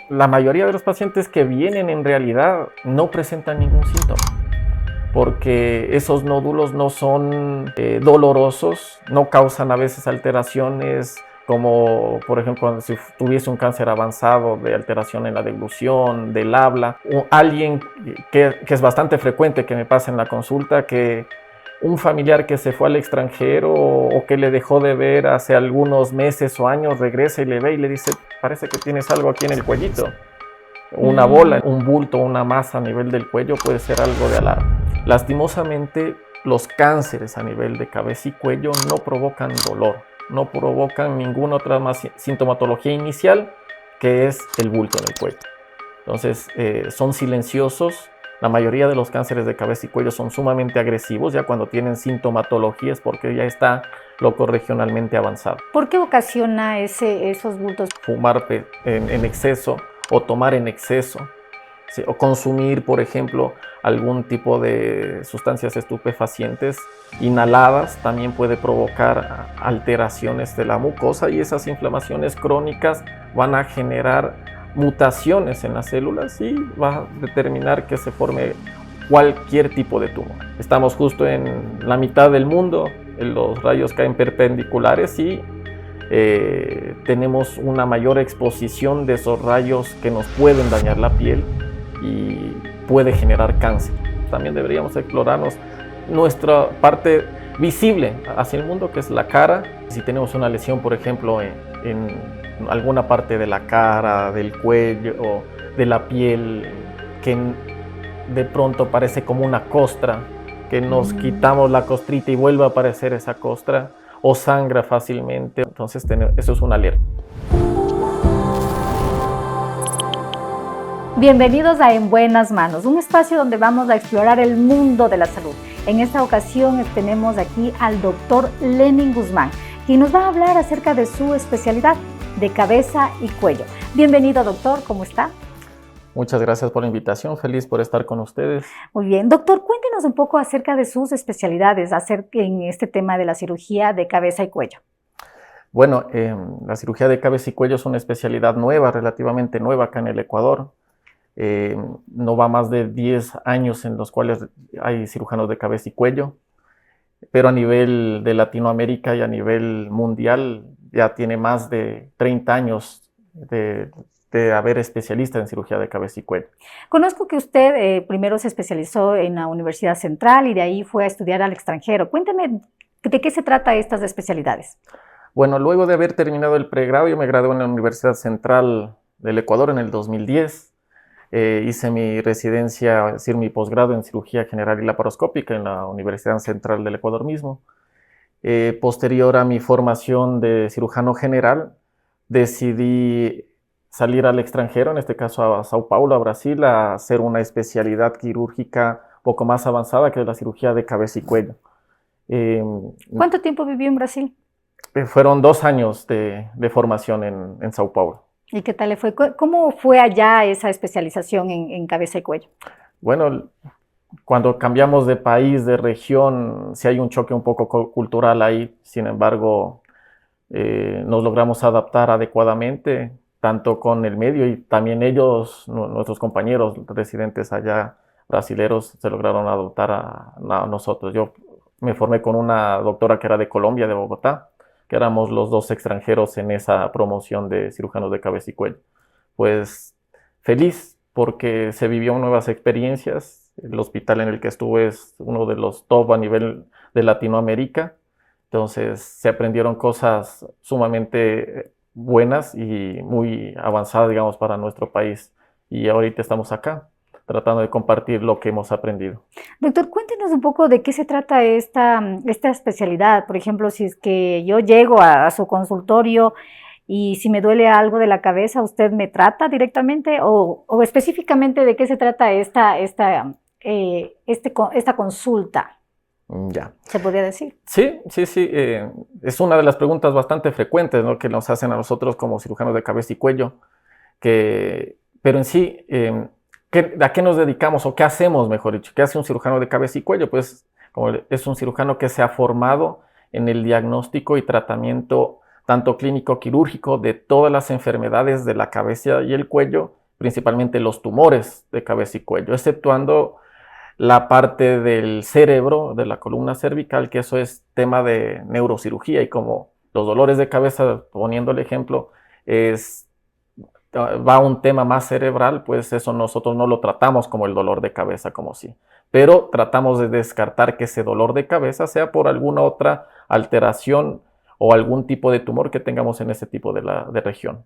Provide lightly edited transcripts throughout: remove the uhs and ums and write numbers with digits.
La mayoría de los pacientes que vienen en realidad no presentan ningún síntoma, porque esos nódulos no son dolorosos, no causan a veces alteraciones como por ejemplo si tuviese un cáncer avanzado de alteración en la deglución, del habla, o alguien que es bastante frecuente que me pasa en la consulta, que un familiar que se fue al extranjero o que le dejó de ver hace algunos meses o años regresa y le ve y le dice, parece que tienes algo aquí en el cuellito. Una bola, un bulto, una masa a nivel del cuello puede ser algo de alarma. Lastimosamente, los cánceres a nivel de cabeza y cuello no provocan dolor, no provocan ninguna otra más sintomatología inicial que es el bulto en el cuello. Entonces, son silenciosos. La mayoría de los cánceres de cabeza y cuello son sumamente agresivos, ya cuando tienen sintomatologías porque ya está loco regionalmente avanzado. ¿Por qué ocasiona esos bultos? Fumar en exceso o tomar en exceso, ¿sí? O consumir, por ejemplo, algún tipo de sustancias estupefacientes inhaladas también puede provocar alteraciones de la mucosa, y esas inflamaciones crónicas van a generar mutaciones en las células y va a determinar que se forme cualquier tipo de tumor. Estamos justo en la mitad del mundo, los rayos caen perpendiculares y tenemos una mayor exposición de esos rayos que nos pueden dañar la piel y puede generar cáncer. También deberíamos explorarnos nuestra parte visible hacia el mundo, que es la cara. Si tenemos una lesión, por ejemplo, en alguna parte de la cara, del cuello o de la piel, que de pronto parece como una costra, que nos quitamos la costrita y vuelve a aparecer esa costra, o sangra fácilmente, entonces eso es una alerta. Bienvenidos a En Buenas Manos, un espacio donde vamos a explorar el mundo de la salud. En esta ocasión tenemos aquí al doctor Lenin Guzmán, quien nos va a hablar acerca de su especialidad de cabeza y cuello. Bienvenido, doctor, ¿cómo está? Muchas gracias por la invitación, feliz por estar con ustedes. Muy bien, doctor, cuéntenos un poco acerca de sus especialidades en este tema de la cirugía de cabeza y cuello. Bueno, la cirugía de cabeza y cuello es una especialidad nueva, relativamente nueva acá en el Ecuador. No va más de 10 años en los cuales hay cirujanos de cabeza y cuello, pero a nivel de Latinoamérica y a nivel mundial ya tiene más de 30 años de haber especialistas en cirugía de cabeza y cuello. Conozco que usted primero se especializó en la Universidad Central y de ahí fue a estudiar al extranjero. Cuénteme, ¿de qué se trata estas especialidades? Bueno, luego de haber terminado el pregrado, yo me gradué en la Universidad Central del Ecuador en el 2010. Hice mi residencia, es decir, mi posgrado en cirugía general y laparoscópica en la Universidad Central del Ecuador mismo. Posterior a mi formación de cirujano general, decidí salir al extranjero, en este caso a Sao Paulo, a Brasil, a hacer una especialidad quirúrgica un poco más avanzada, que es la cirugía de cabeza y cuello. ¿Cuánto tiempo vivió en Brasil? Fueron 2 años de formación en Sao Paulo. ¿Y qué tal le fue? ¿Cómo fue allá esa especialización en cabeza y cuello? Bueno, cuando cambiamos de país, de región, sí hay un choque un poco cultural ahí. Sin embargo, nos logramos adaptar adecuadamente, tanto con el medio y también ellos, nuestros compañeros residentes allá, brasileros, se lograron adaptar a nosotros. Yo me formé con una doctora que era de Colombia, de Bogotá, que éramos los 2 extranjeros en esa promoción de cirujanos de cabeza y cuello. Pues feliz porque se vivieron nuevas experiencias. El hospital en el que estuve es uno de los top a nivel de Latinoamérica. Entonces se aprendieron cosas sumamente buenas y muy avanzadas, digamos, para nuestro país. Y ahorita estamos acá, tratando de compartir lo que hemos aprendido. Doctor, cuéntenos un poco de qué se trata esta especialidad. Por ejemplo, si es que yo llego a su consultorio y si me duele algo de la cabeza, ¿usted me trata directamente? ¿O específicamente de qué se trata esta consulta? Ya. ¿Se podría decir? Sí. Es una de las preguntas bastante frecuentes, ¿no?, que nos hacen a nosotros como cirujanos de cabeza y cuello. Pero en sí, ¿a qué nos dedicamos o qué hacemos, mejor dicho? ¿Qué hace un cirujano de cabeza y cuello? Pues como es un cirujano que se ha formado en el diagnóstico y tratamiento tanto clínico-quirúrgico, de todas las enfermedades de la cabeza y el cuello, principalmente los tumores de cabeza y cuello, exceptuando la parte del cerebro, de la columna cervical, que eso es tema de neurocirugía, y como los dolores de cabeza, poniendo el ejemplo, va a un tema más cerebral, pues eso nosotros no lo tratamos como el dolor de cabeza como sí, pero tratamos de descartar que ese dolor de cabeza sea por alguna otra alteración o algún tipo de tumor que tengamos en ese tipo de región.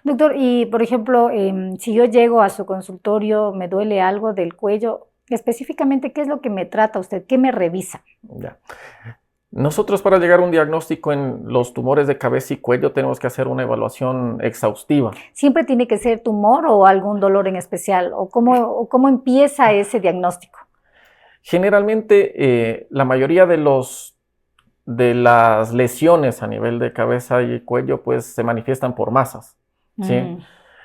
Doctor, y por ejemplo, si yo llego a su consultorio, me duele algo del cuello, específicamente, ¿qué es lo que me trata usted? ¿Qué me revisa? Ya. Nosotros, para llegar a un diagnóstico en los tumores de cabeza y cuello, tenemos que hacer una evaluación exhaustiva. ¿Siempre tiene que ser tumor o algún dolor en especial? ¿O cómo empieza ese diagnóstico? Generalmente, la mayoría de las lesiones a nivel de cabeza y cuello, pues se manifiestan por masas, ¿sí?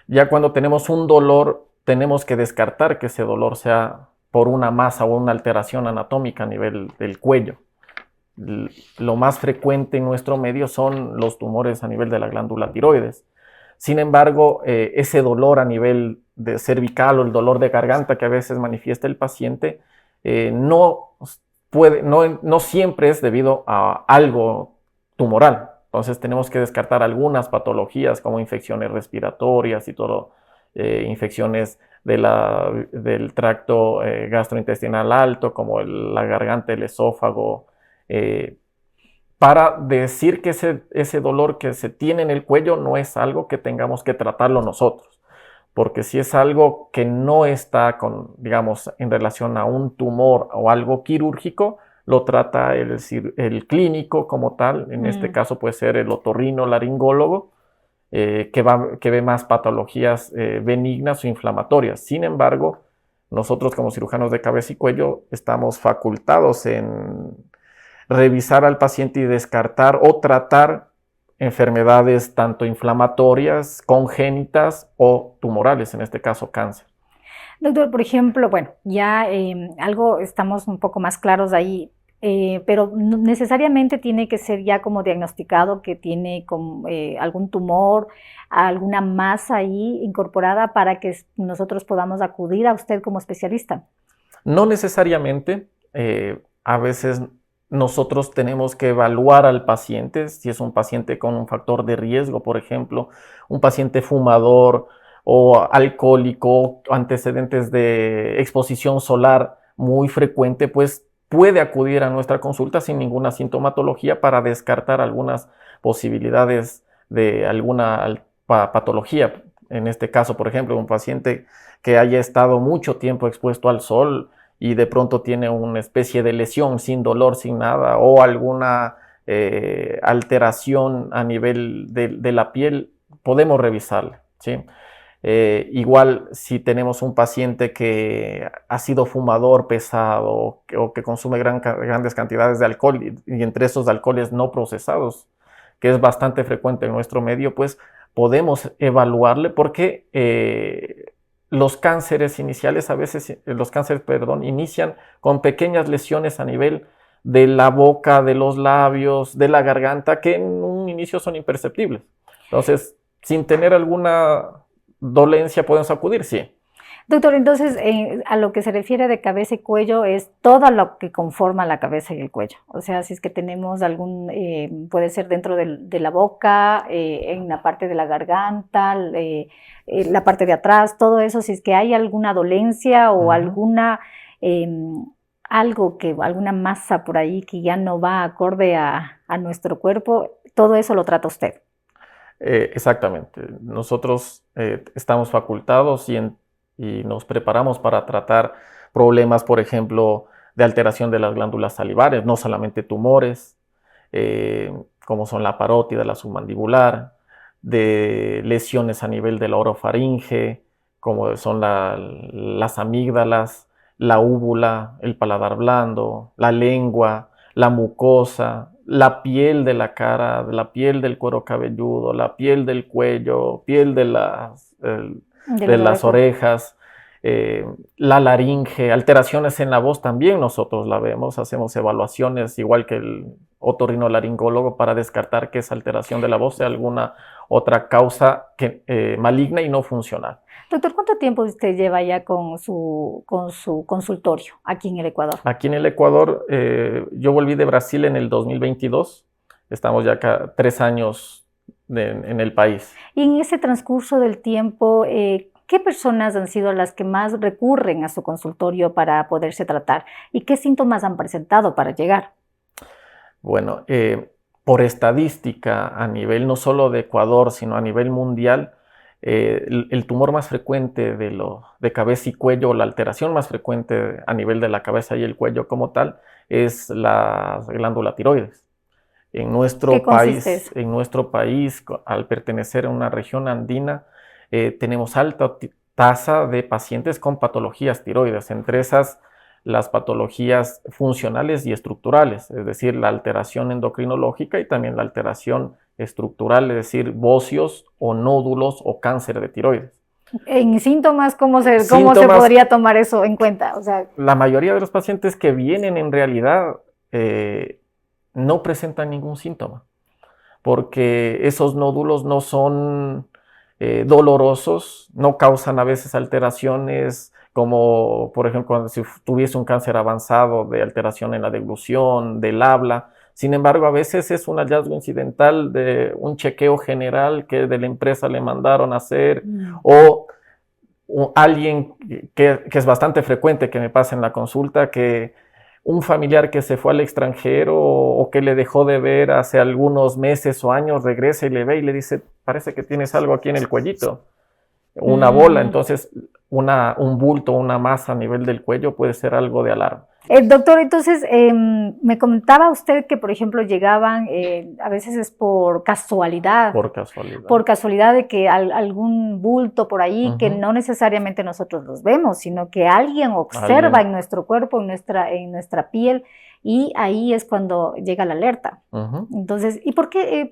Ya cuando tenemos un dolor, tenemos que descartar que ese dolor sea por una masa o una alteración anatómica a nivel del cuello. Lo más frecuente en nuestro medio son los tumores a nivel de la glándula tiroides. Sin embargo, ese dolor a nivel de cervical o el dolor de garganta que a veces manifiesta el paciente, no siempre es debido a algo tumoral. Entonces tenemos que descartar algunas patologías como infecciones respiratorias y todo, infecciones del tracto gastrointestinal alto, como la garganta, el esófago, para decir que ese dolor que se tiene en el cuello no es algo que tengamos que tratarlo nosotros, porque si es algo que no está digamos, en relación a un tumor o algo quirúrgico, lo trata el clínico como tal. En este caso puede ser el otorrinolaringólogo, que ve más patologías benignas o inflamatorias. Sin embargo, nosotros como cirujanos de cabeza y cuello estamos facultados en revisar al paciente y descartar o tratar enfermedades tanto inflamatorias, congénitas o tumorales, en este caso cáncer. Doctor, por ejemplo, bueno, ya algo estamos un poco más claros ahí, pero necesariamente tiene que ser ya como diagnosticado que tiene algún tumor, alguna masa ahí incorporada para que nosotros podamos acudir a usted como especialista. No necesariamente. A veces nosotros tenemos que evaluar al paciente, si es un paciente con un factor de riesgo, por ejemplo, un paciente fumador o alcohólico, antecedentes de exposición solar muy frecuente, pues puede acudir a nuestra consulta sin ninguna sintomatología para descartar algunas posibilidades de alguna patología. En este caso, por ejemplo, un paciente que haya estado mucho tiempo expuesto al sol y de pronto tiene una especie de lesión sin dolor, sin nada, o alguna alteración a nivel de la piel, podemos revisarla, ¿sí? Igual si tenemos un paciente que ha sido fumador pesado o que consume grandes cantidades de alcohol y entre esos alcoholes no procesados, que es bastante frecuente en nuestro medio, pues podemos evaluarle, porque los cánceres iniciales, a veces los cánceres, inician con pequeñas lesiones a nivel de la boca, de los labios, de la garganta, que en un inicio son imperceptibles. Entonces, sin tener alguna dolencia podemos acudir, sí. Doctor, entonces, a lo que se refiere de cabeza y cuello es todo lo que conforma la cabeza y el cuello. O sea, si es que tenemos puede ser dentro de la boca, en la parte de la garganta, la parte de atrás, todo eso, si es que hay alguna dolencia o alguna alguna masa por ahí que ya no va acorde a nuestro cuerpo, todo eso lo trata usted. Exactamente. Nosotros estamos facultados y nos preparamos para tratar problemas, por ejemplo, de alteración de las glándulas salivares, no solamente tumores, como son la parótida, la submandibular, de lesiones a nivel de la orofaringe, como son las amígdalas, la úvula, el paladar blando, la lengua, la mucosa, la piel de la cara, la piel del cuero cabelludo, la piel del cuello, piel de las orejas, la laringe, alteraciones en la voz también nosotros la vemos, hacemos evaluaciones igual que otorrinolaringólogo para descartar que esa alteración de la voz sea alguna otra causa maligna y no funcional. Doctor, ¿cuánto tiempo usted lleva ya con su consultorio aquí en el Ecuador? Aquí en el Ecuador, yo volví de Brasil en el 2022. Estamos ya acá 3 años en el país. Y en ese transcurso del tiempo, ¿qué personas han sido las que más recurren a su consultorio para poderse tratar? ¿Y qué síntomas han presentado para llegar? Bueno, por estadística, a nivel no solo de Ecuador, sino a nivel mundial, el tumor más frecuente de cabeza y cuello, o la alteración más frecuente a nivel de la cabeza y el cuello como tal, es la glándula tiroides. En nuestro país, al pertenecer a una región andina, tenemos alta tasa de pacientes con patologías tiroides, entre esas las patologías funcionales y estructurales, es decir, la alteración endocrinológica y también la alteración estructural, es decir, bocios o nódulos o cáncer de tiroides. En síntomas, ¿cómo se podría tomar eso en cuenta? O sea, la mayoría de los pacientes que vienen en realidad no presentan ningún síntoma, porque esos nódulos no son dolorosos, no causan a veces alteraciones como, por ejemplo, si tuviese un cáncer avanzado de alteración en la deglución, del habla. Sin embargo, a veces es un hallazgo incidental de un chequeo general que de la empresa le mandaron a hacer, o alguien que es bastante frecuente que me pasa en la consulta, que un familiar que se fue al extranjero o que le dejó de ver hace algunos meses o años regresa y le ve y le dice, parece que tienes algo aquí en el cuellito, una bola. Entonces un bulto, una masa a nivel del cuello puede ser algo de alarma. Doctor, entonces me comentaba usted que, por ejemplo, llegaban, a veces es por casualidad. Por casualidad. Por casualidad de que algún bulto por ahí, que no necesariamente nosotros los vemos, sino que alguien observa en nuestro cuerpo, en nuestra piel, y ahí es cuando llega la alerta. Entonces, ¿y por qué?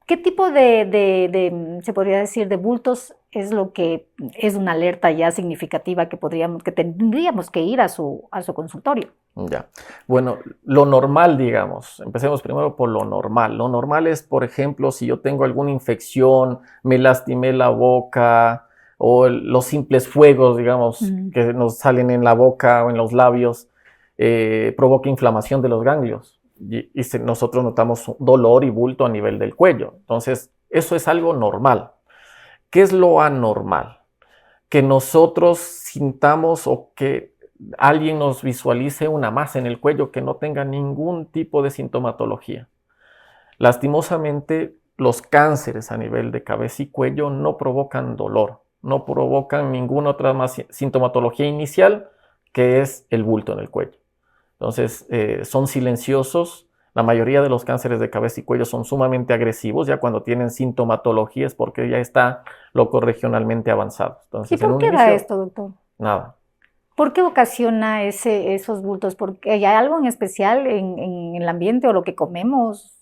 ¿Qué tipo se podría decir, de bultos es lo que es una alerta ya significativa que tendríamos que ir a su consultorio? Ya. Bueno, lo normal, digamos, empecemos primero por lo normal. Lo normal es, por ejemplo, si yo tengo alguna infección, me lastimé la boca, o los simples fuegos, digamos, que nos salen en la boca o en los labios, provoca inflamación de los ganglios. Y nosotros notamos dolor y bulto a nivel del cuello. Entonces, eso es algo normal. ¿Qué es lo anormal? Que nosotros sintamos o que alguien nos visualice una masa en el cuello que no tenga ningún tipo de sintomatología. Lastimosamente, los cánceres a nivel de cabeza y cuello no provocan dolor, no provocan ninguna otra sintomatología inicial, que es el bulto en el cuello. Entonces, son silenciosos. La mayoría de los cánceres de cabeza y cuello son sumamente agresivos, ya cuando tienen sintomatologías, porque ya está loco regionalmente avanzado. Entonces, ¿y por qué da esto, doctor? Nada. ¿Por qué ocasiona esos bultos? ¿Porque hay algo en especial en el ambiente o lo que comemos?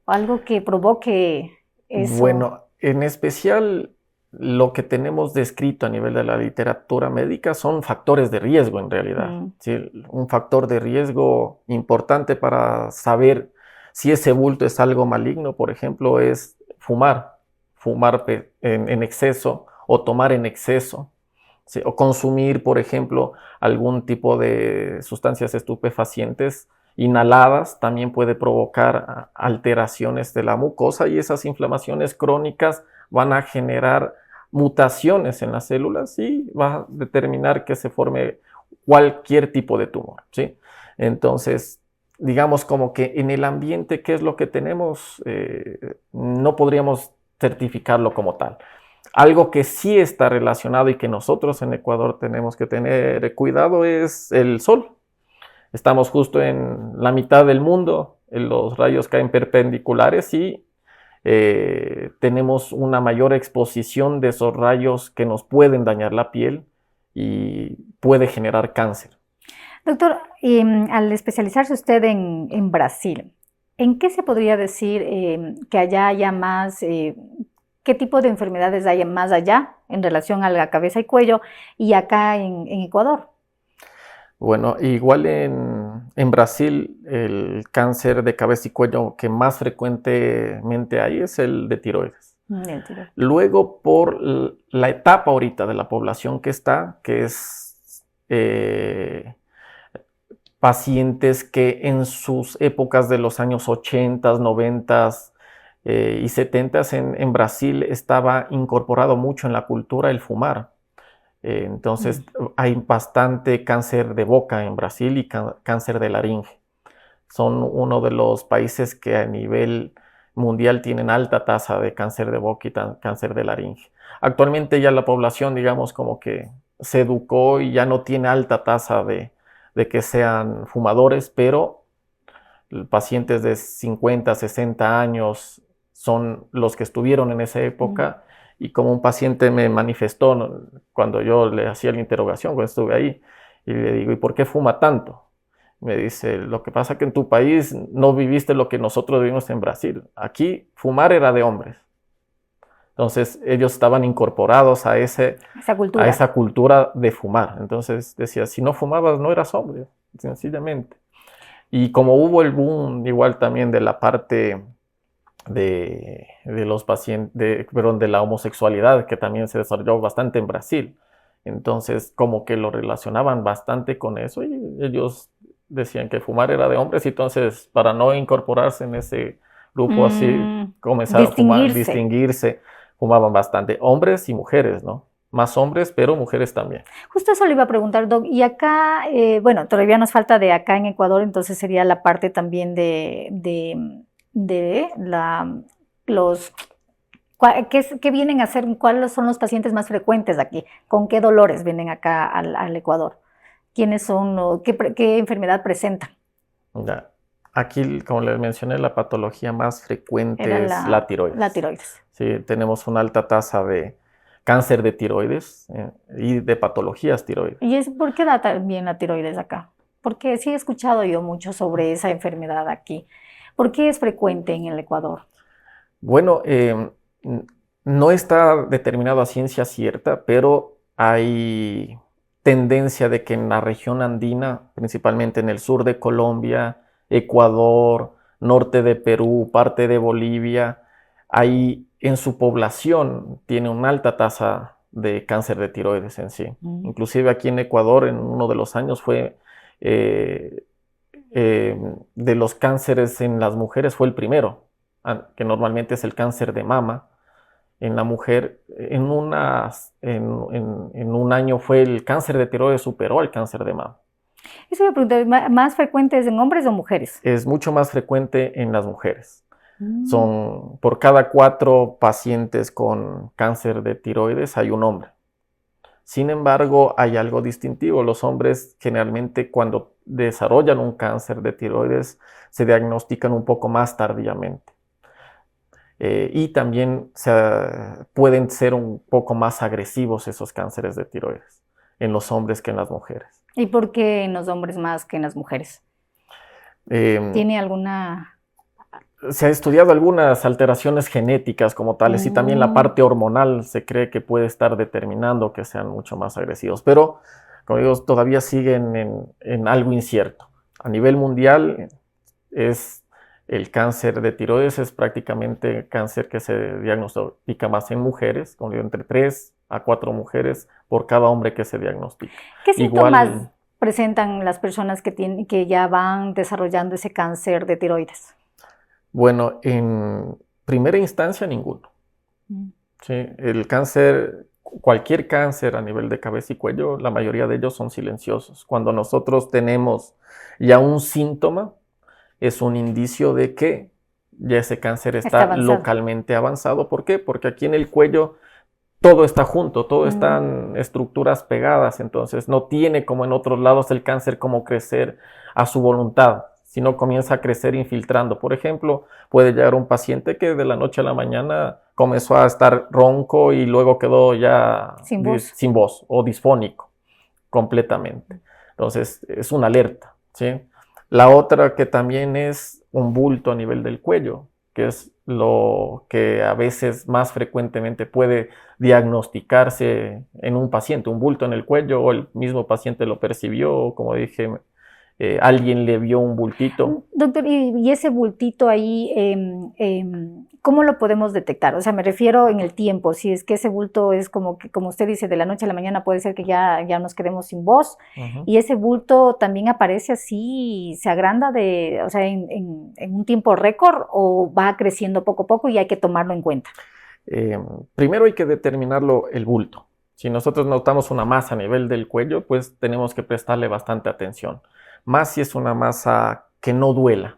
¿O algo que provoque eso? Bueno, en especial lo que tenemos descrito a nivel de la literatura médica son factores de riesgo en realidad. ¿Sí? Un factor de riesgo importante para saber si ese bulto es algo maligno, por ejemplo, es fumar en exceso o tomar en exceso. ¿Sí? O consumir, por ejemplo, algún tipo de sustancias estupefacientes inhaladas también puede provocar alteraciones de la mucosa, y esas inflamaciones crónicas van a generar mutaciones en las células y va a determinar que se forme cualquier tipo de tumor, ¿sí? Entonces, digamos como que en el ambiente, ¿qué es lo que tenemos? No podríamos certificarlo como tal. Algo que sí está relacionado y que nosotros en Ecuador tenemos que tener cuidado es el sol. Estamos justo en la mitad del mundo, los rayos caen perpendiculares y tenemos una mayor exposición de esos rayos que nos pueden dañar la piel y puede generar cáncer. Doctor, al especializarse usted en Brasil, ¿en qué se podría decir que allá haya más, qué tipo de enfermedades hay más allá en relación a la cabeza y cuello y acá en Ecuador? Bueno, igual en en Brasil el cáncer de cabeza y cuello que más frecuentemente hay es el de tiroides. Luego, por la etapa ahorita de la población que está, que es pacientes que en sus épocas de los años 80, 90 y 70 en Brasil estaba incorporado mucho en la cultura el fumar. Entonces hay bastante cáncer de boca en Brasil y cáncer de laringe. Son uno de los países que a nivel mundial tienen alta tasa de cáncer de boca y cáncer de laringe. Actualmente ya la población, digamos, como que se educó y ya no tiene alta tasa de que sean fumadores, pero pacientes de 50, 60 años son los que estuvieron en esa época. Y como un paciente me manifestó, ¿no?, cuando yo le hacía la interrogación, cuando estuve ahí, y le digo, ¿y por qué fuma tanto? Me dice, lo que pasa es que en tu país no viviste lo que nosotros vivimos en Brasil. Aquí fumar era de hombres. Entonces ellos estaban incorporados a esa cultura de fumar. Entonces decía, si no fumabas no eras hombre, sencillamente. Y como hubo el boom igual también de la parte de los pacientes, de la homosexualidad, que también se desarrolló bastante en Brasil. Entonces, como que lo relacionaban bastante con eso y ellos decían que fumar era de hombres y entonces, para no incorporarse en ese grupo así, comenzaron a fumar, distinguirse, fumaban bastante, hombres y mujeres, ¿no? Más hombres, pero mujeres también. Justo eso le iba a preguntar, Doc. Y acá, bueno, todavía nos falta de acá en Ecuador, entonces sería la parte también ¿qué vienen a hacer? ¿Cuáles son los pacientes más frecuentes aquí? ¿Con qué dolores vienen acá al Ecuador? ¿Quiénes son? ¿Qué enfermedad presentan? Ya. Aquí, como les mencioné, la patología más frecuente es la tiroides. La tiroides. Sí, tenemos una alta tasa de cáncer de tiroides y de patologías tiroides. ¿Y por qué da también la tiroides acá? Porque sí he escuchado yo mucho sobre esa enfermedad aquí. ¿Por qué es frecuente en el Ecuador? Bueno, no está determinado a ciencia cierta, pero hay tendencia de que en la región andina, principalmente en el sur de Colombia, Ecuador, norte de Perú, parte de Bolivia, hay en su población tiene una alta tasa de cáncer de tiroides en sí. Inclusive aquí en Ecuador, en uno de los años fue de los cánceres en las mujeres fue el primero, que normalmente es el cáncer de mama. En la mujer, en un año fue el cáncer de tiroides superó al cáncer de mama. Eso me pregunto, ¿más frecuente es en hombres o mujeres? Es mucho más frecuente en las mujeres. Son por cada 4 pacientes con cáncer de tiroides hay un hombre. Sin embargo, hay algo distintivo. Los hombres generalmente cuando desarrollan un cáncer de tiroides se diagnostican un poco más tardíamente. Y también pueden ser un poco más agresivos esos cánceres de tiroides en los hombres que en las mujeres. ¿Y por qué en los hombres más que en las mujeres? ¿Tiene alguna...? Se ha estudiado algunas alteraciones genéticas como tales y también la parte hormonal se cree que puede estar determinando que sean mucho más agresivos. Pero, como digo, todavía siguen en algo incierto. A nivel mundial el cáncer de tiroides es prácticamente cáncer que se diagnostica más en mujeres, como digo, entre 3 a 4 mujeres por cada hombre que se diagnostica. ¿Qué síntomas presentan las personas que ya van desarrollando ese cáncer de tiroides? Bueno, en primera instancia ninguno. Sí, el cáncer, cualquier cáncer a nivel de cabeza y cuello, la mayoría de ellos son silenciosos. Cuando nosotros tenemos ya un síntoma, es un indicio de que ya ese cáncer está localmente avanzado. ¿Por qué? Porque aquí en el cuello todo está junto, todo están estructuras pegadas, entonces no tiene como en otros lados el cáncer como crecer a su voluntad, sino comienza a crecer infiltrando. Por ejemplo, puede llegar un paciente que de la noche a la mañana comenzó a estar ronco y luego quedó ya sin voz o disfónico completamente. Entonces es una alerta, ¿sí? La otra que también es un bulto a nivel del cuello, que es lo que a veces más frecuentemente puede diagnosticarse en un paciente, un bulto en el cuello o el mismo paciente lo percibió, como dije, alguien le vio un bultito. Doctor, y ese bultito ahí, ¿cómo lo podemos detectar? O sea, me refiero en el tiempo, si es que ese bulto es como que, como usted dice, de la noche a la mañana puede ser que ya nos quedemos sin voz, y ese bulto también aparece así, se agranda o sea, en un tiempo récord, o va creciendo poco a poco y hay que tomarlo en cuenta. Primero hay que determinarlo el bulto. Si nosotros notamos una masa a nivel del cuello, pues tenemos que prestarle bastante atención. Más si es una masa que no duela.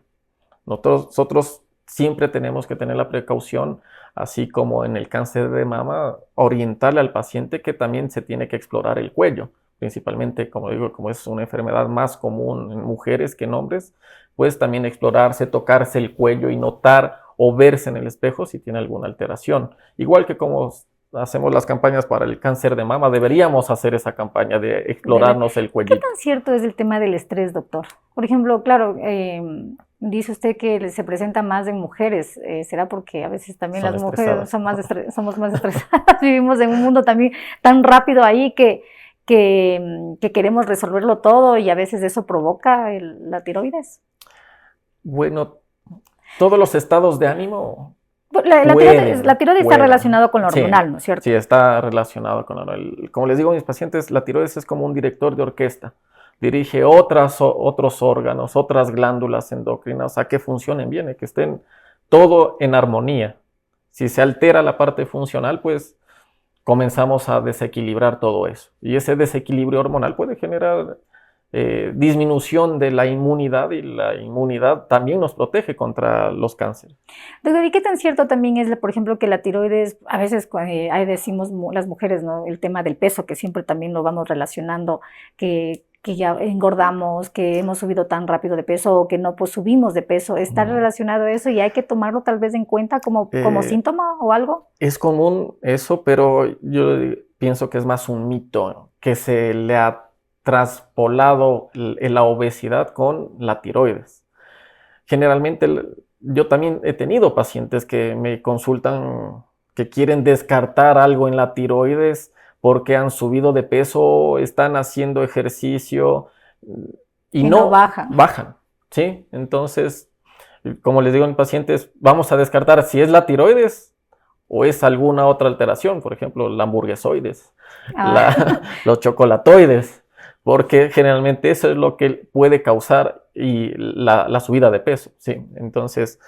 Nosotros siempre tenemos que tener la precaución, así como en el cáncer de mama, orientarle al paciente que también se tiene que explorar el cuello. Principalmente, como digo, como es una enfermedad más común en mujeres que en hombres, pues también explorarse, tocarse el cuello y notar o verse en el espejo si tiene alguna alteración. Igual que como hacemos las campañas para el cáncer de mama, deberíamos hacer esa campaña de explorarnos el cuellito. ¿Qué tan cierto es el tema del estrés, doctor? Por ejemplo, claro, dice usted que se presenta más en mujeres. ¿Será porque a veces también las mujeres somos más estresadas? Vivimos en un mundo también tan rápido ahí que queremos resolverlo todo y a veces eso provoca la tiroides. Bueno, todos los estados de ánimo la tiroides está relacionado con lo hormonal, sí, ¿no es cierto? Sí, está relacionado con lo hormonal. Como les digo a mis pacientes, la tiroides es como un director de orquesta. Dirige otros órganos, otras glándulas endocrinas a que funcionen bien, que estén todo en armonía. Si se altera la parte funcional, pues comenzamos a desequilibrar todo eso. Y ese desequilibrio hormonal puede generar disminución de la inmunidad, y la inmunidad también nos protege contra los cánceres. Doctor, ¿y qué tan cierto también es, por ejemplo, que la tiroides, a veces ahí decimos las mujeres, ¿no? El tema del peso, que siempre también lo vamos relacionando, que ya engordamos, que hemos subido tan rápido de peso o que no pues, subimos de peso, ¿está relacionado a eso y hay que tomarlo tal vez en cuenta como síntoma o algo? Es común eso, pero yo pienso que es más un mito que se le ha traspolado la obesidad con la tiroides. Generalmente yo también he tenido pacientes que me consultan que quieren descartar algo en la tiroides porque han subido de peso, están haciendo ejercicio y no bajan, ¿sí? Entonces, como les digo a mis pacientes, vamos a descartar si es la tiroides o es alguna otra alteración, por ejemplo, la hamburguesoides, los chocolatoides, porque generalmente eso es lo que puede causar la subida de peso, ¿sí? Entonces,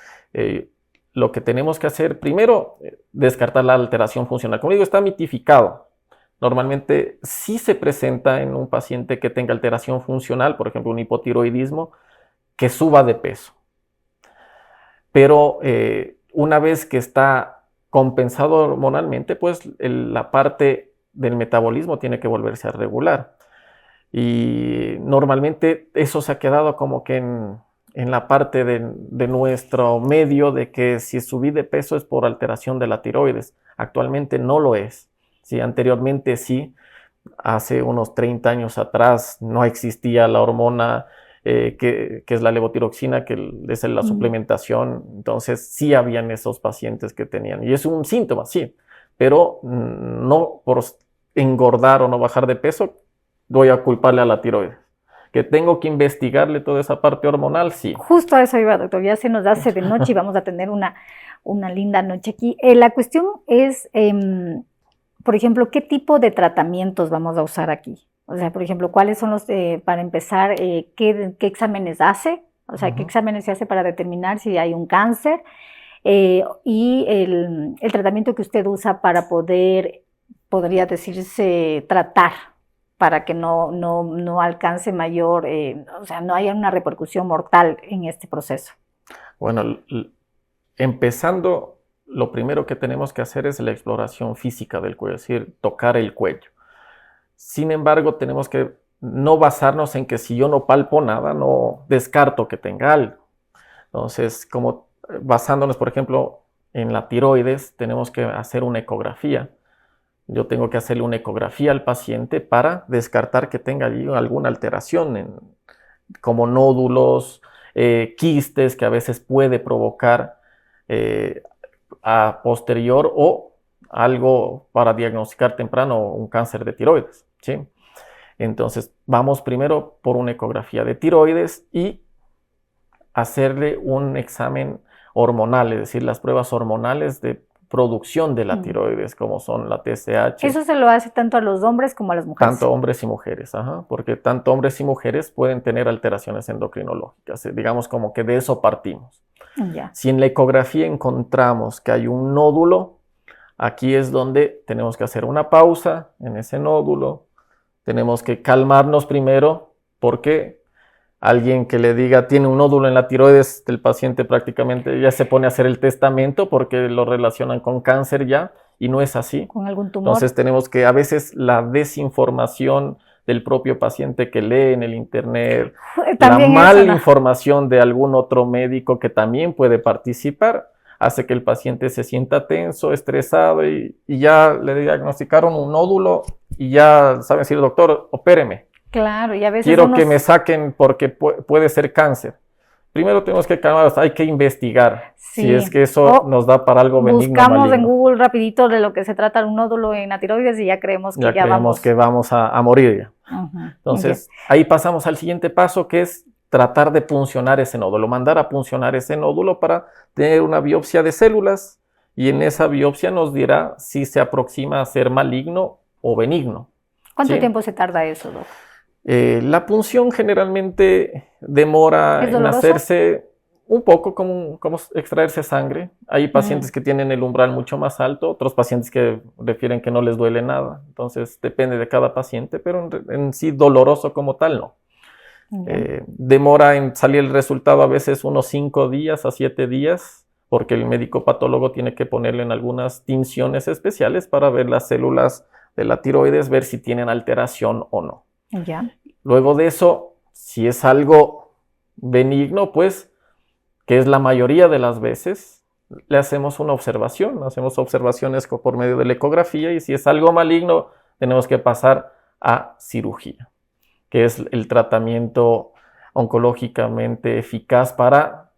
lo que tenemos que hacer primero, descartar la alteración funcional. Como digo, está mitificado. Normalmente sí se presenta en un paciente que tenga alteración funcional, por ejemplo, un hipotiroidismo, que suba de peso. Pero una vez que está compensado hormonalmente, pues la parte del metabolismo tiene que volverse a regular. Y normalmente eso se ha quedado como que en la parte de nuestro medio de que si subí de peso es por alteración de la tiroides. Actualmente no lo es. Sí, anteriormente sí, hace unos 30 años atrás no existía la hormona que es la levotiroxina, que es la suplementación. Entonces sí habían esos pacientes que tenían. Y es un síntoma, sí, pero no por engordar o no bajar de peso voy a culparle a la tiroides. Que tengo que investigarle toda esa parte hormonal, sí. Justo a eso iba, doctor. Ya se nos hace de noche y vamos a tener una linda noche aquí. La cuestión es, por ejemplo, ¿qué tipo de tratamientos vamos a usar aquí? O sea, por ejemplo, ¿cuáles son los, para empezar, qué exámenes hace? O sea, ¿qué exámenes se hace para determinar si hay un cáncer? Y el tratamiento que usted usa para podría decirse, tratar, para que no alcance mayor, o sea, no haya una repercusión mortal en este proceso. Bueno, empezando, lo primero que tenemos que hacer es la exploración física del cuello, es decir, tocar el cuello. Sin embargo, tenemos que no basarnos en que si yo no palpo nada, no descarto que tenga algo. Entonces, como basándonos, por ejemplo, en la tiroides, tenemos que hacer una ecografía. Yo tengo que hacerle una ecografía al paciente para descartar que tenga allí alguna alteración, como nódulos, quistes que a veces puede provocar a posterior o algo para diagnosticar temprano un cáncer de tiroides, ¿sí? Entonces, vamos primero por una ecografía de tiroides y hacerle un examen hormonal, es decir, las pruebas hormonales de producción de la tiroides, como son la TSH. Eso se lo hace tanto a los hombres como a las mujeres. Tanto hombres y mujeres, porque tanto hombres y mujeres pueden tener alteraciones endocrinológicas. Digamos como que de eso partimos. Ya. Si en la ecografía encontramos que hay un nódulo, aquí es donde tenemos que hacer una pausa en ese nódulo. Tenemos que calmarnos primero, porque alguien que le diga tiene un nódulo en la tiroides del paciente prácticamente ya se pone a hacer el testamento porque lo relacionan con cáncer ya, y no es así. Con algún tumor. Entonces tenemos que, a veces la desinformación del propio paciente que lee en el internet, la mala información de algún otro médico que también puede participar, hace que el paciente se sienta tenso, estresado y ya le diagnosticaron un nódulo y ya saben decir, doctor, opéreme. Claro, y a veces quiero que me saquen porque puede ser cáncer. Primero tenemos que calmarnos, hay que investigar si es que eso nos da para algo benigno. Buscamos en Google rapidito de lo que se trata un nódulo en la tiroides y ya creemos que que vamos a morir ya. Entonces, ahí pasamos al siguiente paso, que es tratar de puncionar ese nódulo, mandar a puncionar ese nódulo para tener una biopsia de células, y en esa biopsia nos dirá si se aproxima a ser maligno o benigno. ¿Cuánto tiempo se tarda eso, doctor? La punción generalmente demora en hacerse un poco como extraerse sangre. Hay pacientes que tienen el umbral mucho más alto, otros pacientes que refieren que no les duele nada. Entonces depende de cada paciente, pero en sí doloroso como tal no. Demora en salir el resultado a veces unos 5 días a 7 días, porque el médico patólogo tiene que ponerle en algunas tinciones especiales para ver las células de la tiroides, ver si tienen alteración o no. Ya. Luego de eso, si es algo benigno, pues, que es la mayoría de las veces, le hacemos una observación, hacemos observaciones por medio de la ecografía, y si es algo maligno, tenemos que pasar a cirugía, que es el tratamiento oncológicamente eficaz para,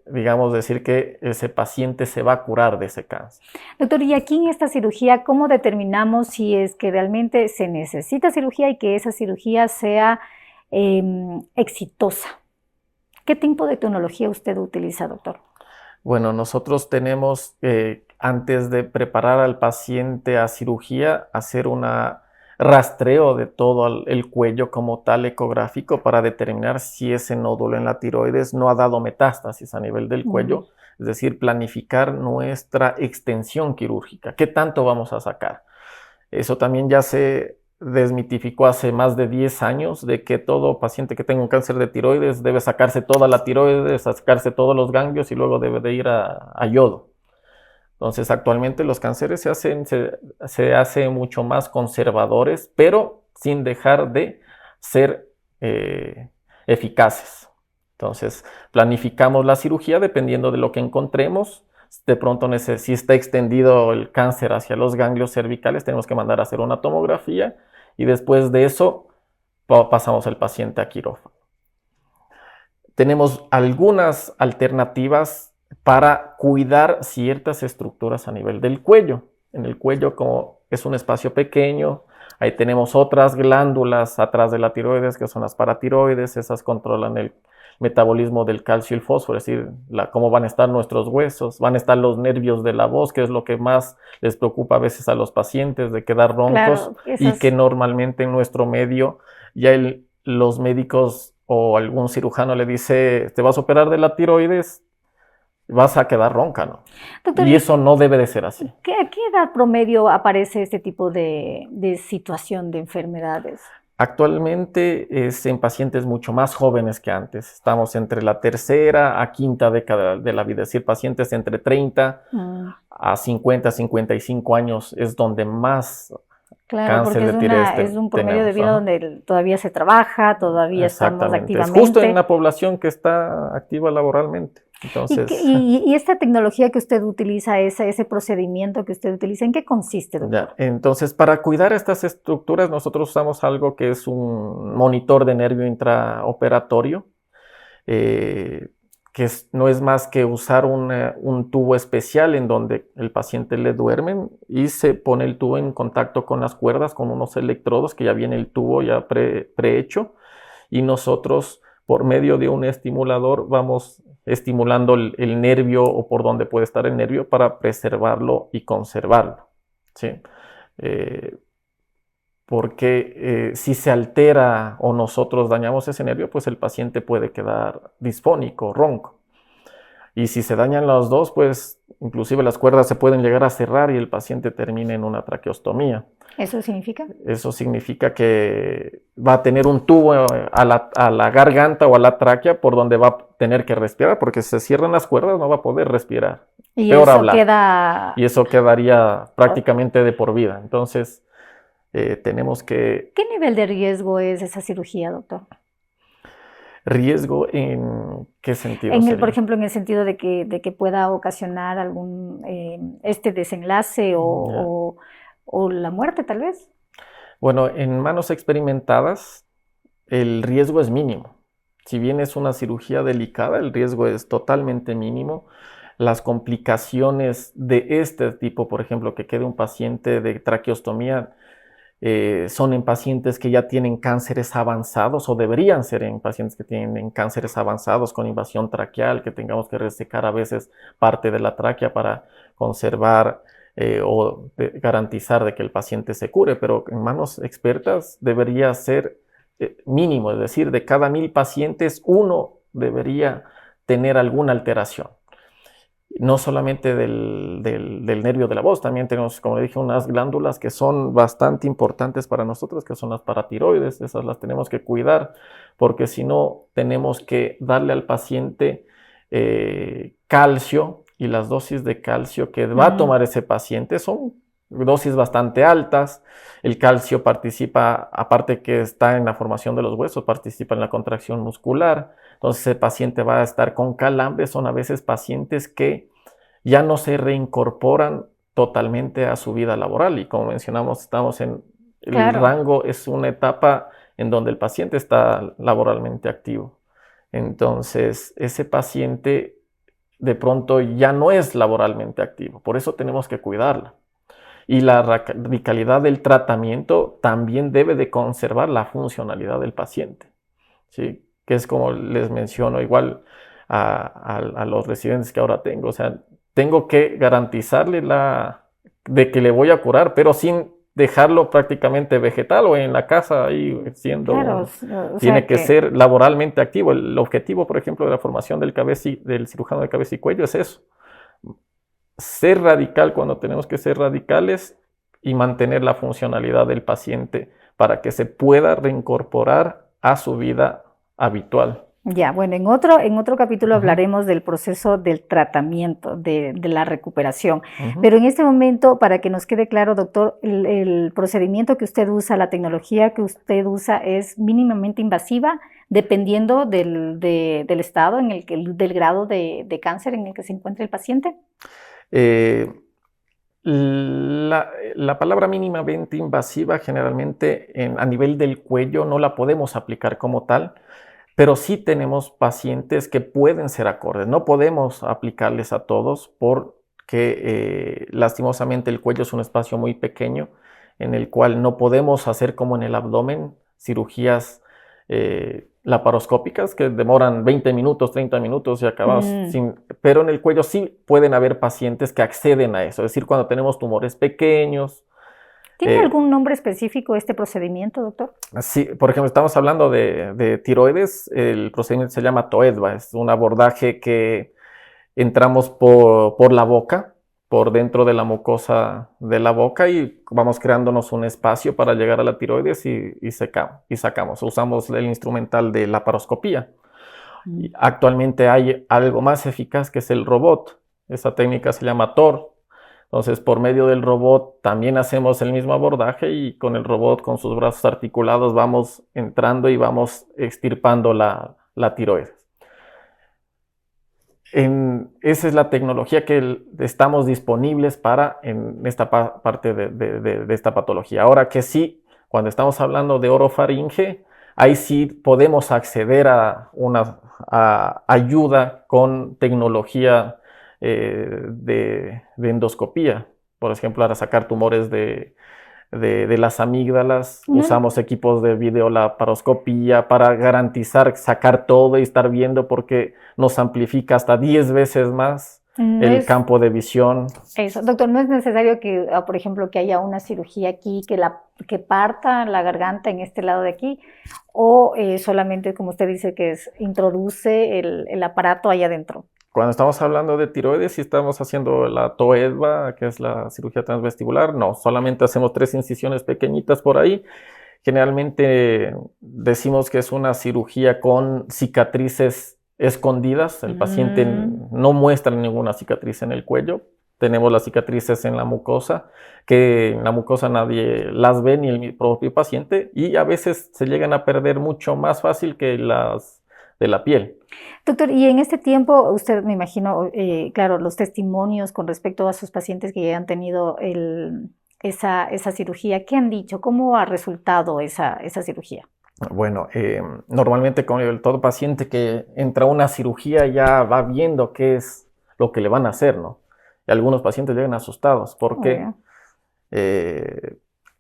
digamos, decir que ese paciente se va a curar de ese cáncer. Doctor, y aquí en esta cirugía, ¿cómo determinamos si es que realmente se necesita cirugía y que esa cirugía sea exitosa? ¿Qué tipo de tecnología usted utiliza, doctor? Bueno, nosotros tenemos, antes de preparar al paciente a cirugía, hacer un rastreo de todo el cuello como tal ecográfico para determinar si ese nódulo en la tiroides no ha dado metástasis a nivel del cuello, es decir, planificar nuestra extensión quirúrgica. ¿Qué tanto vamos a sacar? Eso también ya se desmitificó hace más de 10 años, de que todo paciente que tenga un cáncer de tiroides debe sacarse toda la tiroides, sacarse todos los ganglios y luego debe de ir a yodo. Entonces, actualmente los cánceres se hacen mucho más conservadores, pero sin dejar de ser eficaces. Entonces, planificamos la cirugía dependiendo de lo que encontremos. De pronto, si está extendido el cáncer hacia los ganglios cervicales, tenemos que mandar a hacer una tomografía, y después de eso pasamos al paciente a quirófano. Tenemos algunas alternativas para cuidar ciertas estructuras a nivel del cuello. En el cuello, como es un espacio pequeño, ahí tenemos otras glándulas atrás de la tiroides, que son las paratiroides. Esas controlan el metabolismo del calcio y el fósforo, es decir, cómo van a estar nuestros huesos, van a estar los nervios de la voz, que es lo que más les preocupa a veces a los pacientes, de quedar roncos, y que normalmente en nuestro medio ya los médicos o algún cirujano le dice, te vas a operar de la tiroides, vas a quedar ronca, ¿no? Doctor, y eso no debe de ser así. ¿A qué edad promedio aparece este tipo de situación de enfermedades? Actualmente es en pacientes mucho más jóvenes que antes. Estamos entre la tercera a quinta década de la vida, es decir, pacientes entre 30 a 50, 55 años es donde más cáncer de tiroides es un promedio de vida donde todavía se trabaja, todavía estamos activamente. Es justo en la población que está activa laboralmente. Entonces, ¿Y esta tecnología que usted utiliza, ese procedimiento que usted utiliza, en qué consiste, doctor? Entonces, para cuidar estas estructuras, nosotros usamos algo que es un monitor de nervio intraoperatorio. no es más que usar un tubo especial en donde el paciente le duermen y se pone el tubo en contacto con las cuerdas, con unos electrodos que ya viene el tubo ya prehecho, y nosotros por medio de un estimulador vamos estimulando el nervio o por donde puede estar el nervio para preservarlo y conservarlo, ¿sí? Porque si se altera o nosotros dañamos ese nervio, pues el paciente puede quedar disfónico, ronco. Y si se dañan los dos, pues inclusive las cuerdas se pueden llegar a cerrar y el paciente termina en una traqueostomía. ¿Eso significa? Eso significa que va a tener un tubo a la garganta o a la tráquea por donde va a tener que respirar, porque si se cierran las cuerdas no va a poder respirar. Y peor eso hablar. Y eso quedaría prácticamente de por vida. Entonces, tenemos que... ¿Qué nivel de riesgo es esa cirugía, doctor? ¿Riesgo en qué sentido? Por ejemplo, en el sentido de que pueda ocasionar algún desenlace o la muerte, tal vez. Bueno, en manos experimentadas el riesgo es mínimo. Si bien es una cirugía delicada, el riesgo es totalmente mínimo. Las complicaciones de este tipo, por ejemplo, que quede un paciente de traqueostomía, son en pacientes que ya tienen cánceres avanzados o deberían ser en pacientes que tienen cánceres avanzados con invasión traqueal, que tengamos que resecar a veces parte de la tráquea para conservar o garantizar de que el paciente se cure, pero en manos expertas debería ser mínimo, es decir, de cada 1000 pacientes, 1 debería tener alguna alteración. No solamente del nervio de la voz, también tenemos, como le dije, unas glándulas que son bastante importantes para nosotros, que son las paratiroides. Esas las tenemos que cuidar, porque si no, tenemos que darle al paciente calcio, y las dosis de calcio que va a tomar ese paciente son dosis bastante altas. El calcio participa, aparte que está en la formación de los huesos, participa en la contracción muscular. Entonces el paciente va a estar con calambres. Son a veces pacientes que ya no se reincorporan totalmente a su vida laboral. Y como mencionamos, estamos en el rango, es una etapa en donde el paciente está laboralmente activo. Entonces ese paciente de pronto ya no es laboralmente activo. Por eso tenemos que cuidarla. Y la radicalidad del tratamiento también debe de conservar la funcionalidad del paciente, ¿sí? Que es como les menciono igual a los residentes que ahora tengo. O sea, tengo que garantizarle de que le voy a curar, pero sin dejarlo prácticamente vegetal o en la casa ahí siendo... Claro, tiene que ser laboralmente activo. El objetivo, por ejemplo, de la formación del cirujano de cabeza y cuello es eso. Ser radical cuando tenemos que ser radicales y mantener la funcionalidad del paciente para que se pueda reincorporar a su vida habitual. Ya, bueno, en otro capítulo hablaremos del proceso del tratamiento, de la recuperación. Pero en este momento, para que nos quede claro, doctor, el procedimiento que usted usa, la tecnología que usted usa es mínimamente invasiva, dependiendo del estado, del grado de cáncer en el que se encuentra el paciente. La palabra mínimamente invasiva generalmente a nivel del cuello no la podemos aplicar como tal, pero sí tenemos pacientes que pueden ser acordes. No podemos aplicarles a todos porque lastimosamente el cuello es un espacio muy pequeño en el cual no podemos hacer como en el abdomen cirugías laparoscópicas que demoran 20 minutos, 30 minutos y acabamos pero en el cuello sí pueden haber pacientes que acceden a eso, es decir, cuando tenemos tumores pequeños. ¿Tiene algún nombre específico este procedimiento, doctor? Sí, por ejemplo, estamos hablando de tiroides, el procedimiento se llama TOEDVA, es un abordaje que entramos por la boca, por dentro de la mucosa de la boca y vamos creándonos un espacio para llegar a la tiroides y sacamos. Usamos el instrumental de laparoscopía. Actualmente hay algo más eficaz que es el robot. Esa técnica se llama TOR. Entonces, por medio del robot también hacemos el mismo abordaje y con el robot, con sus brazos articulados, vamos entrando y vamos extirpando la tiroides. Esa es la tecnología que estamos disponibles en esta parte de esta patología. Ahora que sí, cuando estamos hablando de orofaringe, ahí sí podemos acceder a una ayuda con tecnología de endoscopía. Por ejemplo, para sacar tumores de las amígdalas, No, usamos equipos de videolaparoscopía para garantizar sacar todo y estar viendo porque nos amplifica hasta 10 veces más no el es campo de visión. eso, doctor, no es necesario que, por ejemplo, que haya una cirugía aquí, que parta la garganta en este lado de aquí, o solamente, como usted dice, que introduce el aparato allá adentro. Cuando estamos hablando de tiroides, si estamos haciendo la TOEDVA, que es la cirugía transvestibular, no, solamente hacemos 3 incisiones pequeñitas por ahí. Generalmente decimos que es una cirugía con cicatrices escondidas. El paciente no muestra ninguna cicatriz en el cuello. Tenemos las cicatrices en la mucosa, que en la mucosa nadie las ve, ni el propio paciente, y a veces se llegan a perder mucho más fácil que las de la piel. Doctor, y en este tiempo, usted me imagino, claro, los testimonios con respecto a sus pacientes que ya han tenido esa cirugía, ¿qué han dicho? ¿Cómo ha resultado esa cirugía? Bueno, normalmente con todo paciente que entra a una cirugía ya va viendo qué es lo que le van a hacer, ¿no? Y algunos pacientes llegan asustados porque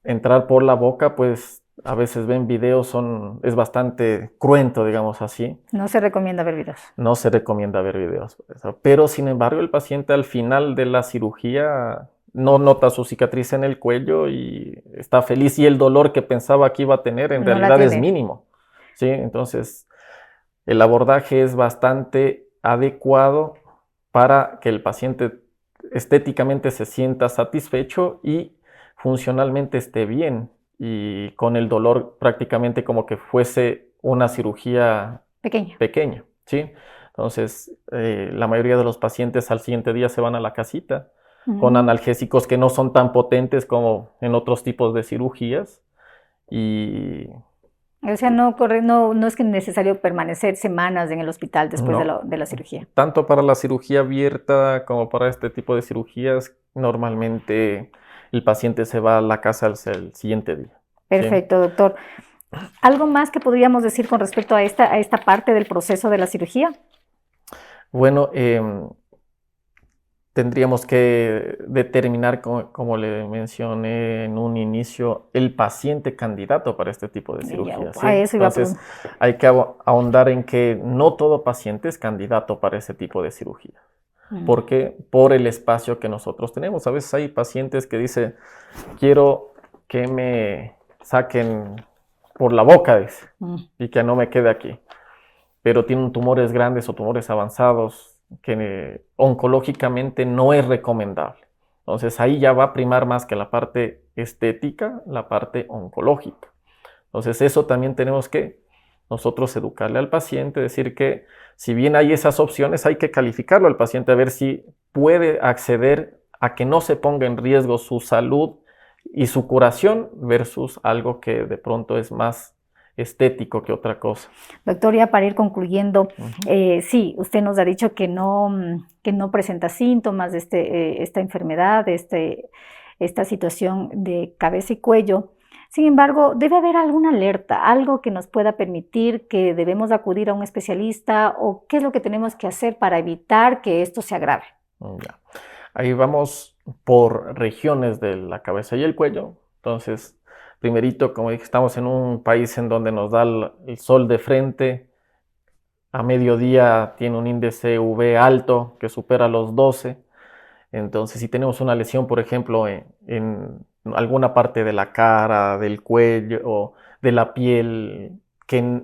entrar por la boca, pues a veces ven videos, es bastante cruento, digamos así. No se recomienda ver videos. No se recomienda ver videos, pero sin embargo el paciente al final de la cirugía no nota su cicatriz en el cuello y está feliz, y el dolor que pensaba que iba a tener en realidad es mínimo, ¿sí? Entonces el abordaje es bastante adecuado para que el paciente estéticamente se sienta satisfecho y funcionalmente esté bien, y con el dolor prácticamente como que fuese una cirugía pequeña, ¿sí? Entonces, la mayoría de los pacientes al siguiente día se van a la casita con analgésicos que no son tan potentes como en otros tipos de cirugías. Y o sea, no es que es necesario permanecer semanas en el hospital después de la cirugía. Tanto para la cirugía abierta como para este tipo de cirugías, normalmente el paciente se va a la casa el siguiente día. Perfecto, ¿sí? Doctor. ¿Algo más que podríamos decir con respecto a esta parte del proceso de la cirugía? Bueno, tendríamos que determinar, como le mencioné en un inicio, el paciente candidato para este tipo de cirugía, ¿sí? Entonces, hay que ahondar en que no todo paciente es candidato para ese tipo de cirugía. ¿Por qué? Por el espacio que nosotros tenemos. A veces hay pacientes que dicen, quiero que me saquen por la boca, dice, y que no me quede aquí. Pero tienen tumores grandes o tumores avanzados que oncológicamente no es recomendable. Entonces ahí ya va a primar más que la parte estética, la parte oncológica. Entonces eso también tenemos que nosotros educarle al paciente, decir que si bien hay esas opciones, hay que calificarlo al paciente a ver si puede acceder a que no se ponga en riesgo su salud y su curación versus algo que de pronto es más estético que otra cosa. Doctor, ya para ir concluyendo, sí, usted nos ha dicho que no presenta síntomas de esta enfermedad, de esta situación de cabeza y cuello. Sin embargo, debe haber alguna alerta, algo que nos pueda permitir que debemos acudir a un especialista, o qué es lo que tenemos que hacer para evitar que esto se agrave. Ya. Ahí vamos por regiones de la cabeza y el cuello. Entonces, primerito, como dije, estamos en un país en donde nos da el sol de frente. A mediodía tiene un índice UV alto que supera los 12. Entonces, si tenemos una lesión, por ejemplo, en alguna parte de la cara, del cuello o de la piel, que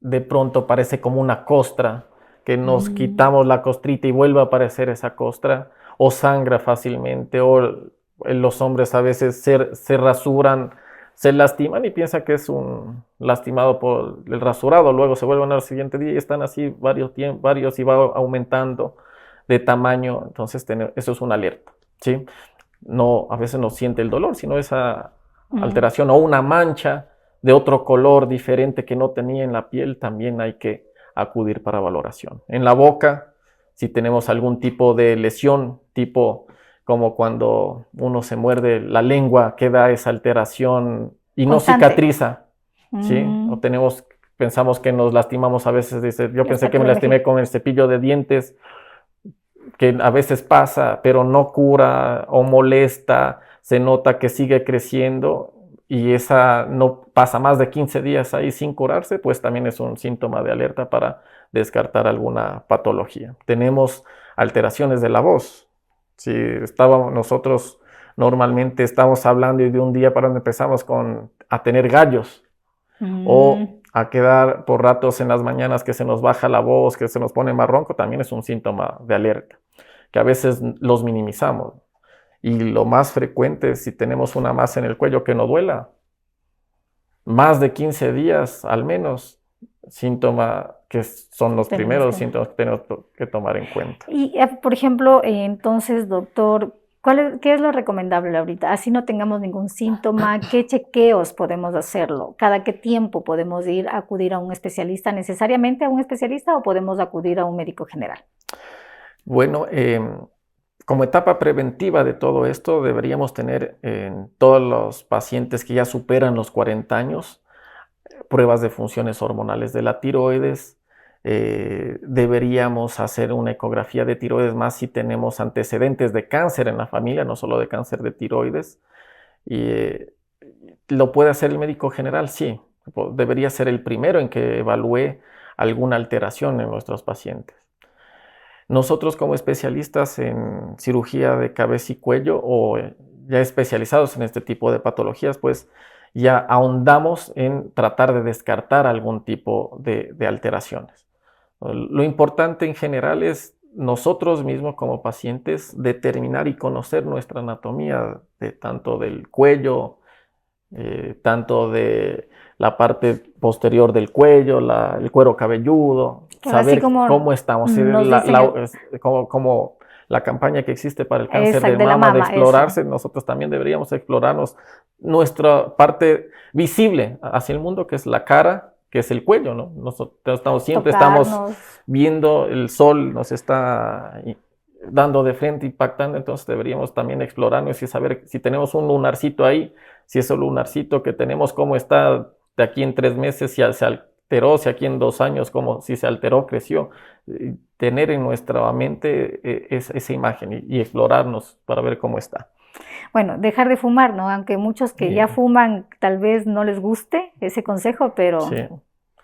de pronto parece como una costra, que nos quitamos la costrita y vuelve a aparecer esa costra, o sangra fácilmente, o los hombres a veces se rasuran, se lastiman y piensan que es un lastimado por el rasurado, luego se vuelven al siguiente día y están así varios y va aumentando de tamaño. Entonces eso es una alerta, ¿sí? No, a veces no siente el dolor, sino esa alteración o una mancha de otro color diferente que no tenía en la piel, también hay que acudir para valoración. En la boca, si tenemos algún tipo de lesión, tipo como cuando uno se muerde la lengua, queda esa alteración y no cicatriza. ¿sí? O pensamos que nos lastimamos a veces, dice, yo pensé que me lastimé con el cepillo de dientes, que a veces pasa, pero no cura o molesta, se nota que sigue creciendo y esa no pasa más de 15 días ahí sin curarse, pues también es un síntoma de alerta para descartar alguna patología. Tenemos alteraciones de la voz. Si nosotros normalmente estamos hablando y de un día para otro empezamos a tener gallos o a quedar por ratos en las mañanas que se nos baja la voz, que se nos pone más ronco, también es un síntoma de alerta, que a veces los minimizamos. Y lo más frecuente, si tenemos una masa en el cuello que no duela, más de 15 días al menos, síntoma que son los primeros síntomas que tenemos que tomar en cuenta. Y, por ejemplo, entonces, doctor, ¿qué es lo recomendable ahorita? Así no tengamos ningún síntoma, ¿qué chequeos podemos hacerlo? ¿Cada qué tiempo podemos acudir a un especialista, necesariamente a un especialista, o podemos acudir a un médico general? Bueno, como etapa preventiva de todo esto, deberíamos tener en todos los pacientes que ya superan los 40 años, pruebas de funciones hormonales de la tiroides. Deberíamos hacer una ecografía de tiroides más si tenemos antecedentes de cáncer en la familia, no solo de cáncer de tiroides. ¿Lo puede hacer el médico general? Sí, debería ser el primero en que evalúe alguna alteración en nuestros pacientes. Nosotros como especialistas en cirugía de cabeza y cuello o ya especializados en este tipo de patologías, pues ya ahondamos en tratar de descartar algún tipo de alteraciones. Lo importante en general es nosotros mismos como pacientes determinar y conocer nuestra anatomía, tanto del cuello, tanto de la parte posterior del cuello, el cuero cabelludo, saber cómo estamos, como la campaña que existe para el cáncer de mama, de explorarse, nosotros también deberíamos explorarnos nuestra parte visible hacia el mundo, que es la cara, que es el cuello, ¿no? Nosotros siempre estamos viendo el sol, nos está dando de frente, impactando, entonces deberíamos también explorarnos y saber si tenemos un lunarcito ahí, si ese lunarcito que tenemos, cómo está de aquí en 3 meses, si se alteró, si aquí en 2 años, si se alteró, creció. Tener en nuestra mente esa imagen y explorarnos para ver cómo está. Bueno, dejar de fumar, ¿no? Aunque muchos que ya fuman tal vez no les guste ese consejo, pero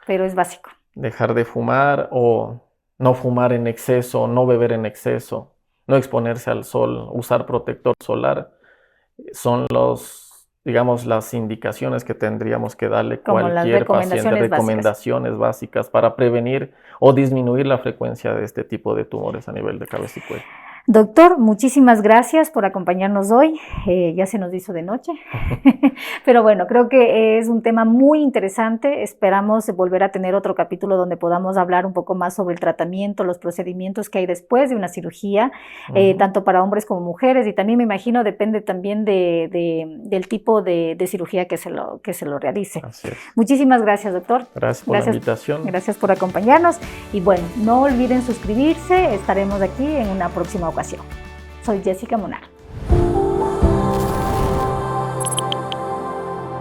es básico. Dejar de fumar o no fumar en exceso, no beber en exceso, no exponerse al sol, usar protector solar, son las indicaciones que tendríamos que darle cualquier paciente, recomendaciones básicas para prevenir o disminuir la frecuencia de este tipo de tumores a nivel de cabeza y cuello. Doctor, muchísimas gracias por acompañarnos hoy. Ya se nos hizo de noche, pero bueno, creo que es un tema muy interesante. Esperamos volver a tener otro capítulo donde podamos hablar un poco más sobre el tratamiento, los procedimientos que hay después de una cirugía, tanto para hombres como mujeres, y también me imagino depende también del tipo de cirugía que se lo realice. Así es. Muchísimas gracias, doctor. Gracias por la invitación. Gracias por acompañarnos y bueno, no olviden suscribirse, estaremos aquí en una próxima ocasión. Soy Jessica Munar.